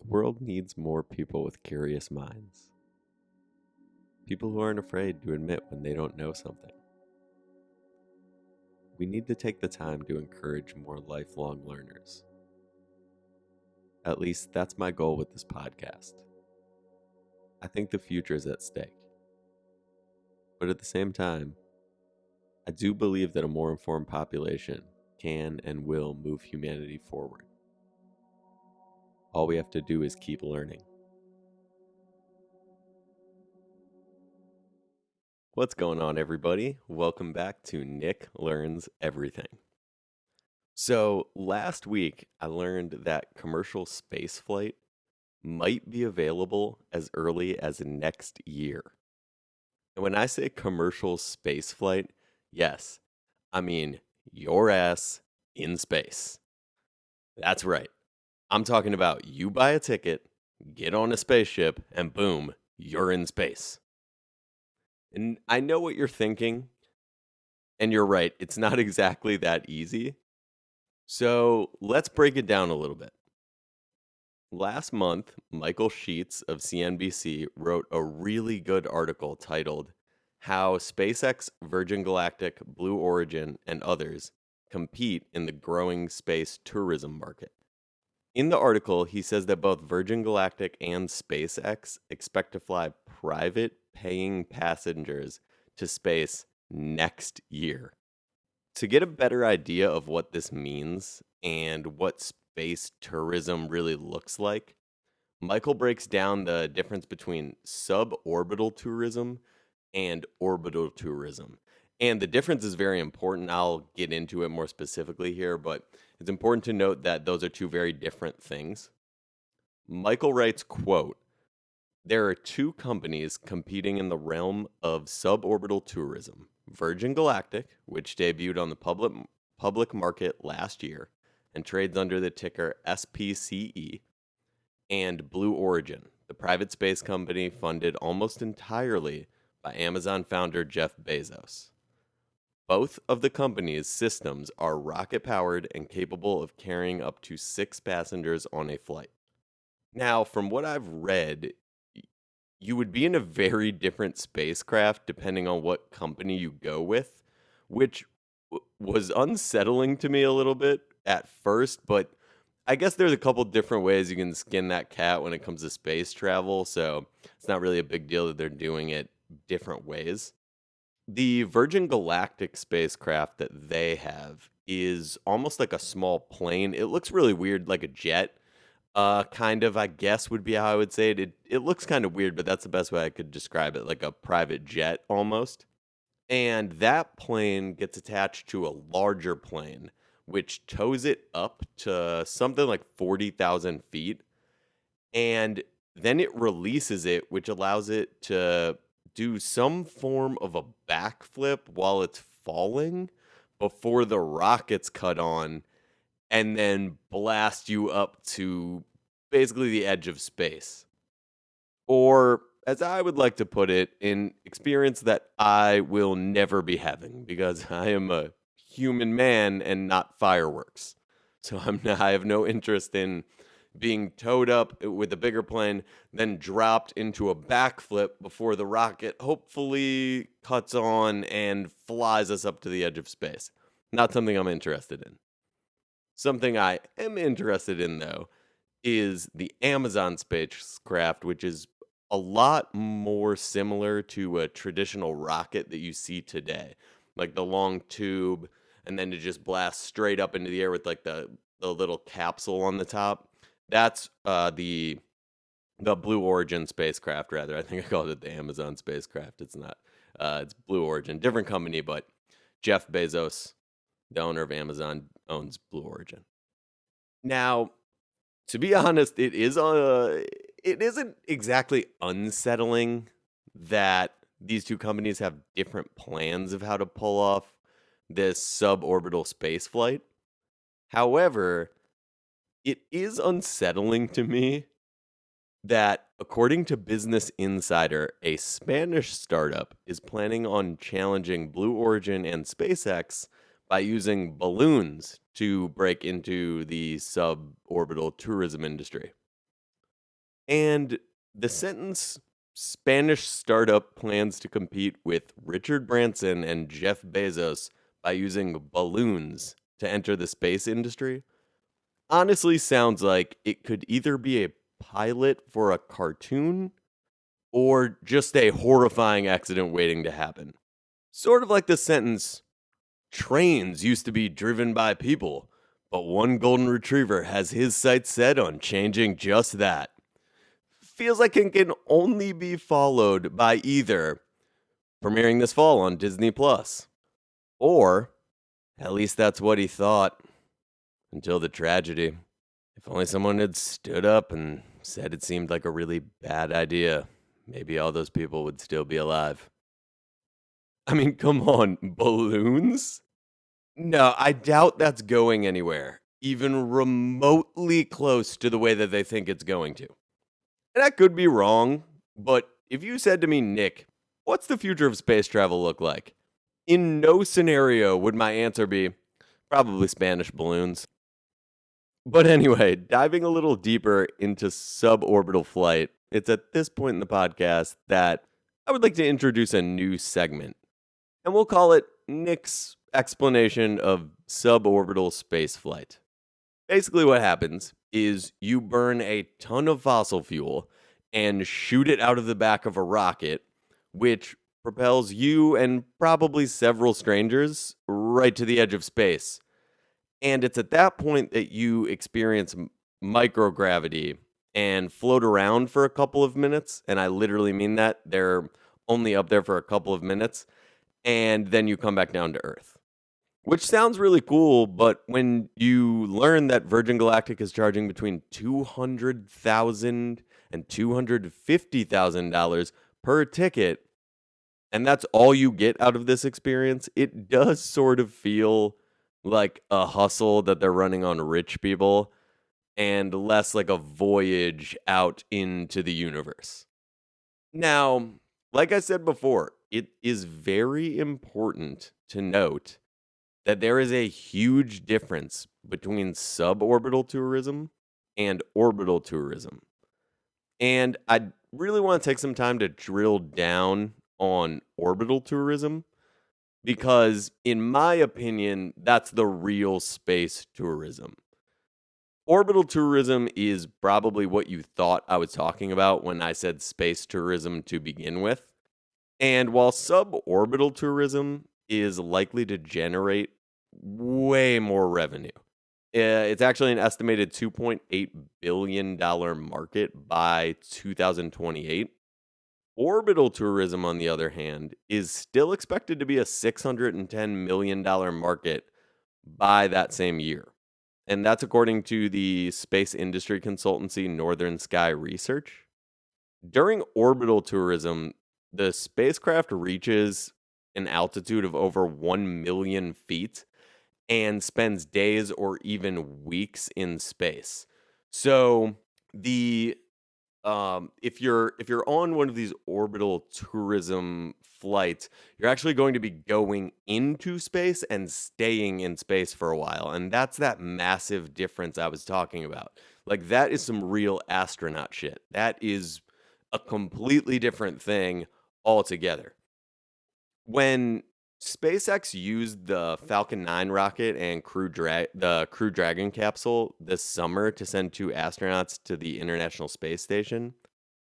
The world needs more people with curious minds. People who aren't afraid to admit when they don't know something. We need to take the time to encourage more lifelong learners. At least that's my goal with this podcast. I think the future is at stake. But at the same time, I do believe that a more informed population can and will move humanity forward. All we have to do is keep learning. What's going on, everybody? Welcome back to Nick Learns Everything. So, last week I learned that commercial spaceflight might be available as early as next year. And when I say commercial spaceflight, yes, I mean your ass in space. That's right. I'm talking about you buy a ticket, get on a spaceship, and boom, you're in space. And I know what you're thinking, and you're right, it's not exactly that easy. So let's break it down a little bit. Last month, Michael Sheets of CNBC wrote a really good article titled How SpaceX, Virgin Galactic, Blue Origin, and others compete in the growing space tourism market. In the article, he says that both Virgin Galactic and SpaceX expect to fly private paying passengers to space next year. To get a better idea of what this means and what space tourism really looks like, Michael breaks down the difference between suborbital tourism and orbital tourism. And the difference is very important. I'll get into it more specifically here, but it's important to note that those are two very different things. Michael writes, quote, "There are two companies competing in the realm of suborbital tourism. Virgin Galactic, which debuted on the public market last year and trades under the ticker SPCE, and Blue Origin, the private space company funded almost entirely by Amazon founder Jeff Bezos. Both of the company's systems are rocket-powered and capable of carrying up to 6 passengers on a flight. Now, from what I've read, you would be in a very different spacecraft depending on what company you go with, which was unsettling to me a little bit at first, but I guess there's a couple different ways you can skin that cat when it comes to space travel, so it's not really a big deal that they're doing it different ways. The Virgin Galactic spacecraft that they have is almost like a small plane. It looks really weird, like a jet. Kind of, I guess, would be how I would say it. It looks kind of weird, but that's the best way I could describe it, like a private jet almost. And that plane gets attached to a larger plane, which tows it up to something like 40,000 feet. And then it releases it, which allows it to do some form of a backflip while it's falling before the rockets cut on and then blast you up to basically the edge of space. Or, as I would like to put it, an experience that I will never be having because I am a human man and not fireworks. So I have no interest in being towed up with a bigger plane, then dropped into a backflip before the rocket hopefully cuts on and flies us up to the edge of space. Not something I'm interested in. Something I am interested in, though, is the Amazon spacecraft, which is a lot more similar to a traditional rocket that you see today, like the long tube, and then to just blast straight up into the air with like the little capsule on the top. That's the Blue Origin spacecraft, rather. I think I called it the Amazon spacecraft. It's not. It's Blue Origin, different company, but Jeff Bezos, the owner of Amazon, owns Blue Origin. Now, to be honest, it isn't exactly unsettling that these two companies have different plans of how to pull off this suborbital space flight. However, it is unsettling to me that, according to Business Insider, a Spanish startup is planning on challenging Blue Origin and SpaceX by using balloons to break into the suborbital tourism industry. And the sentence Spanish startup plans to compete with Richard Branson and Jeff Bezos by using balloons to enter the space industry honestly sounds like it could either be a pilot for a cartoon or just a horrifying accident waiting to happen. Sort of like the sentence trains used to be driven by people, but one golden retriever has his sights set on changing just that. Feels like it can only be followed by either premiering this fall on Disney Plus, or at least that's what he thought until the tragedy. If only someone had stood up and said it seemed like a really bad idea, maybe all those people would still be alive. I mean, come on, balloons? No, I doubt that's going anywhere, even remotely close to the way that they think it's going to. And I could be wrong, but if you said to me, Nick, what's the future of space travel look like? In no scenario would my answer be probably Spanish balloons. But anyway, diving a little deeper into suborbital flight, it's at this point in the podcast that I would like to introduce a new segment. And we'll call it Nick's explanation of suborbital space flight. Basically, what happens is you burn a ton of fossil fuel and shoot it out of the back of a rocket, which propels you and probably several strangers right to the edge of space. And it's at that point that you experience microgravity and float around for a couple of minutes. And I literally mean that. They're only up there for a couple of minutes. And then you come back down to Earth, which sounds really cool. But when you learn that Virgin Galactic is charging between $200,000 and $250,000 per ticket, and that's all you get out of this experience, it does sort of feel like a hustle that they're running on rich people and less like a voyage out into the universe. Now, like I said before, it is very important to note that there is a huge difference between suborbital tourism and orbital tourism. And I really want to take some time to drill down on orbital tourism because, in my opinion, that's the real space tourism. Orbital tourism is probably what you thought I was talking about when I said space tourism to begin with. And while suborbital tourism is likely to generate way more revenue, it's actually an estimated $2.8 billion market by 2028. Orbital tourism, on the other hand, is still expected to be a $610 million market by that same year. And that's according to the space industry consultancy Northern Sky Research. During orbital tourism, the spacecraft reaches an altitude of over 1 million feet and spends days or even weeks in space. So the if you're on one of these orbital tourism flights, you're actually going to be going into space and staying in space for a while, and that's that massive difference I was talking about. Like that is some real astronaut shit. That is a completely different thing altogether. When SpaceX used the Falcon 9 rocket and the Crew Dragon capsule this summer to send two astronauts to the International Space Station,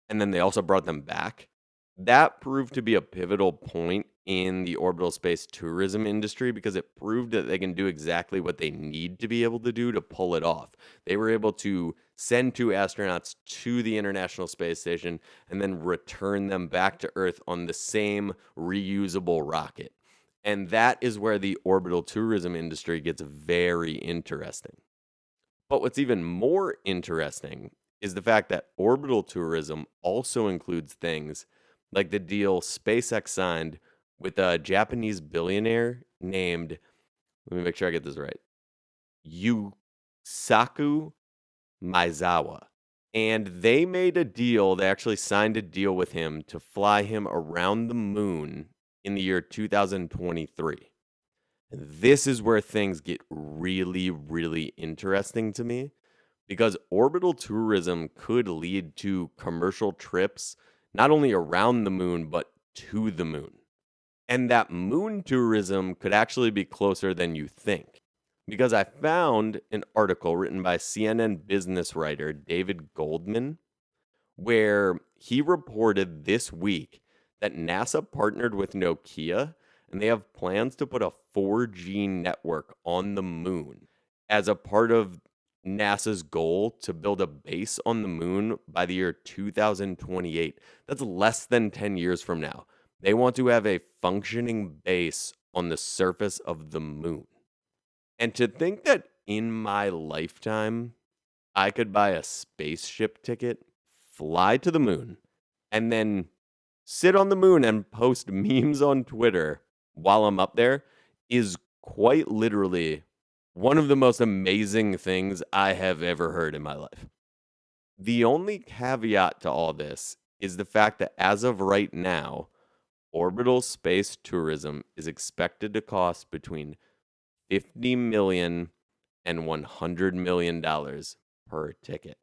and then they also brought them back. That proved to be a pivotal point in the orbital space tourism industry because it proved that they can do exactly what they need to be able to do to pull it off. They were able to send two astronauts to the International Space Station and then return them back to Earth on the same reusable rocket. And that is where the orbital tourism industry gets very interesting. But what's even more interesting is the fact that orbital tourism also includes things like the deal SpaceX signed with a Japanese billionaire named, let me make sure I get this right, Yusaku Maezawa. And they made a deal, they actually signed a deal with him to fly him around the moon in the year 2023. And this is where things get really, really interesting to me because orbital tourism could lead to commercial trips not only around the moon, but to the moon. And that moon tourism could actually be closer than you think. Because I found an article written by CNN business writer David Goldman, where he reported this week that NASA partnered with Nokia and they have plans to put a 4G network on the moon as a part of NASA's goal to build a base on the moon by the year 2028. That's less than 10 years from now. They want to have a functioning base on the surface of the moon. And to think that in my lifetime, I could buy a spaceship ticket, fly to the moon, and then sit on the moon and post memes on Twitter while I'm up there is quite literally one of the most amazing things I have ever heard in my life. The only caveat to all this is the fact that as of right now, orbital space tourism is expected to cost between $50 million and $100 million per ticket.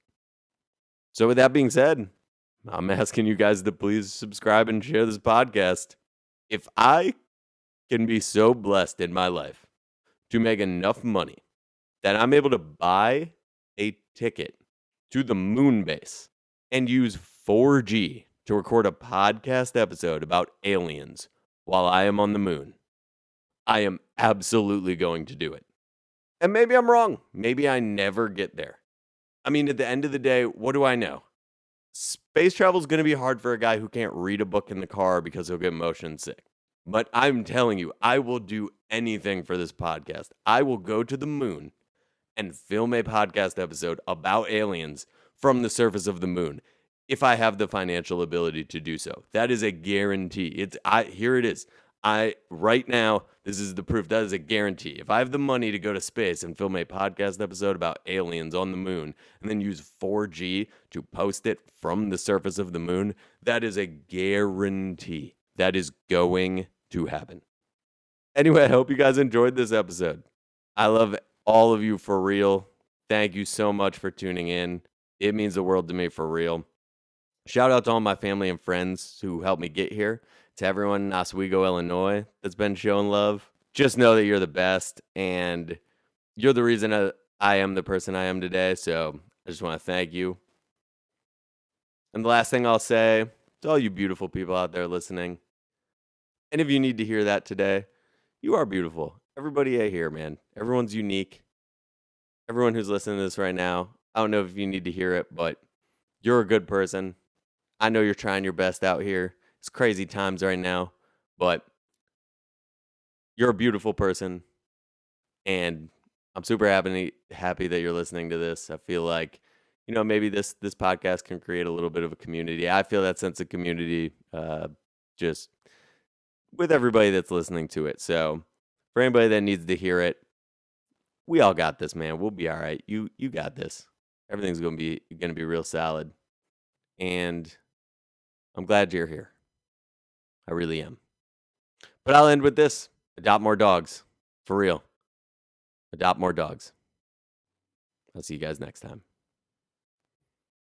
So with that being said, I'm asking you guys to please subscribe and share this podcast. If I can be so blessed in my life to make enough money that I'm able to buy a ticket to the moon base and use 4G to record a podcast episode about aliens while I am on the moon, I am absolutely going to do it. And maybe I'm wrong. Maybe I never get there. I mean, at the end of the day, what do I know? Space travel is going to be hard for a guy who can't read a book in the car because he'll get motion sick. But I'm telling you, I will do anything for this podcast. I will go to the moon and film a podcast episode about aliens from the surface of the moon if I have the financial ability to do so. That is a guarantee. Here it is. Right now, this is the proof. That is a guarantee. If I have the money to go to space and film a podcast episode about aliens on the moon and then use 4G to post it from the surface of the moon, that is a guarantee. That is going to happen. Anyway, I hope you guys enjoyed this episode. I love all of you for real. Thank you so much for tuning in. It means the world to me for real. Shout out to all my family and friends who helped me get here. To everyone in Oswego, Illinois that's been showing love. Just know that you're the best and you're the reason I am the person I am today. So I just want to thank you. And the last thing I'll say to all you beautiful people out there listening, and if you need to hear that today, you are beautiful. Everybody out here, man. Everyone's unique. Everyone who's listening to this right now, I don't know if you need to hear it, but you're a good person. I know you're trying your best out here. It's crazy times right now, but you're a beautiful person, and I'm super happy that you're listening to this. I feel like, maybe this podcast can create a little bit of a community. I feel that sense of community just with everybody that's listening to it. So for anybody that needs to hear it, we all got this, man. We'll be all right. You got this. Everything's gonna be real solid, and I'm glad you're here. I really am. But I'll end with this. Adopt more dogs. For real. Adopt more dogs. I'll see you guys next time.